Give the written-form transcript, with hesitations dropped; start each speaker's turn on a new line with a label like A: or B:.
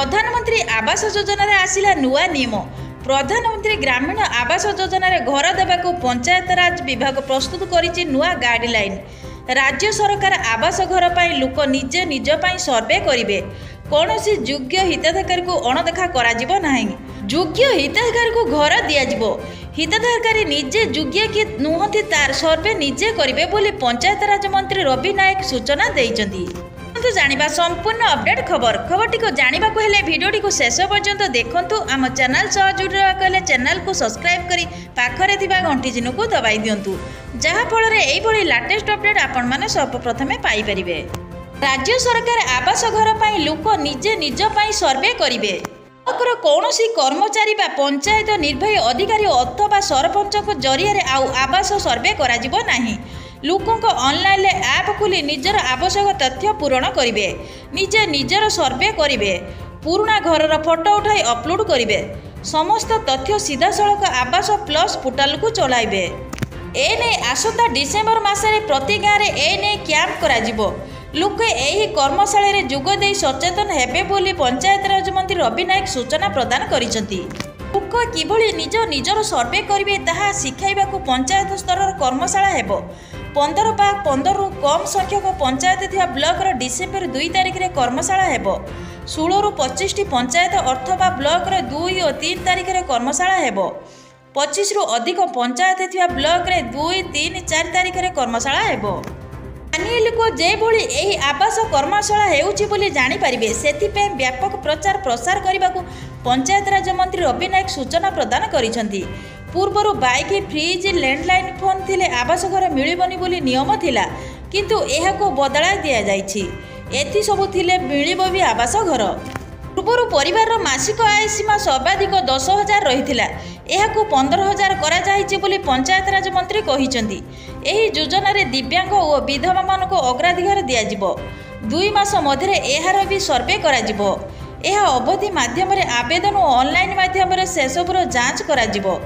A: प्रधानमंत्री आवास योजना रे आसिला नुआ नियम। प्रधानमंत्री ग्रामीण आवास योजना रे घर देवाक पंचायत राज विभाग प्रस्तुत करिछि नुआ गाइडलाइन। राज्य सरकार आवास घर पर लोक निजे निज पाई सर्वे करेंगे। कौनसी योग्य हिताधिकारी को अणदेखा करा नहीं। योग्य हिताधिकारी को घर दिज्व। हिताधिकारी निजे योग्य कि नुहति तार सर्वे निजे करेंगे बोली पंचायत राज मंत्री रवि नायक सूचना देइछन्ति। तो जानिबा संपूर्ण अपडेट खबरटी को जानिबा को हेले वीडियोटी को शेष पर्यंत देखंतु। आम चैनल सह जुड़वा कहले चैनल को सब्सक्राइब करी पाखरे थिबा घंटी चिन्ह को दबाई दियंतु, जहा फल रे एई भली लेटेस्ट अपडेट आपण माने सर्वप्रथमे पाई परिबे। राज्य सरकार आवास घर पई लोक निजे निज पई सर्वे करिवे। कौनसी कर्मचारी बा पंचायत निर्वाही अधिकारी अथवा सरपंच जरिया रे आउ आवास सर्वे करा जिवो नाही। लोकों ऑनलाइन ऐप खोली निजर आवश्यक तथ्य पूरण करेंगे। निजे निजर सर्वे करेंगे। पुराना घर फोटो उठाई अपलोड करेंगे। समस्त तथ्य सीधा सड़क आवास प्लस पोर्टाल को चलाइबे। एने आसंता डिसेम्बर मासरे प्रति गाँव में एने कैंप करा लोके एही कर्मशाला रे जोग देई सचेतन हेबे बोली पंचायत राज मंत्री रवि नायक सूचना प्रदान करिसेंति। लोक किभली निज निजर सर्वे करेंगे ताहा शिखाइबाकू पंचायत स्तर कर्मशाला हेबो। 15/15 रु कम संख्यक पंचायत थिया ब्लॉक रे डिसेम्बर 2 तारिख रे कर्मशाला हेबो। 16 रु 25 टी पंचायत अथवा ब्लॉक रे 2 और 3 तारिख रे कर्मशाला हेबो। 25 रु अधिक पंचायत थिया ब्लॉक रे 2, 3, 4 तारिख रे कर्मशाला हेबो। स्थानीय लोक जेभली एही आवास कर्मशाला हेउछि बोली जानि परिबे, सेथिपे व्यापक प्रचार प्रसार करबाकू पंचायत राज मंत्री रवि नायक सूचना प्रदान करिसेंति। पूर्वर बाइक, फ्रिज, लैंडलाइन फोन थिले आवास घर मिलिबनी बोली नियम थिला, किंतु एहाको बदला दिया जाइछि। एथि सबु थिले मिलिबो भी आवास घर। पूर्वर परिवार मासिक आय सीमा सर्वाधिक 10,000 रहिथिला, एहाको 15,000 करा जाइछि बोली पंचायत राज मंत्री कहिसेंति। एही योजना रे दिव्यांग और विधवा मानको अग्राधिकार दिया जिवो। 2 मास मध्यरे एहार भी सर्वे करा जिवो। यह अवधि माध्यम आवेदन और ऑनलाइन माध्यम से सेसबुर जांच करा जिवो।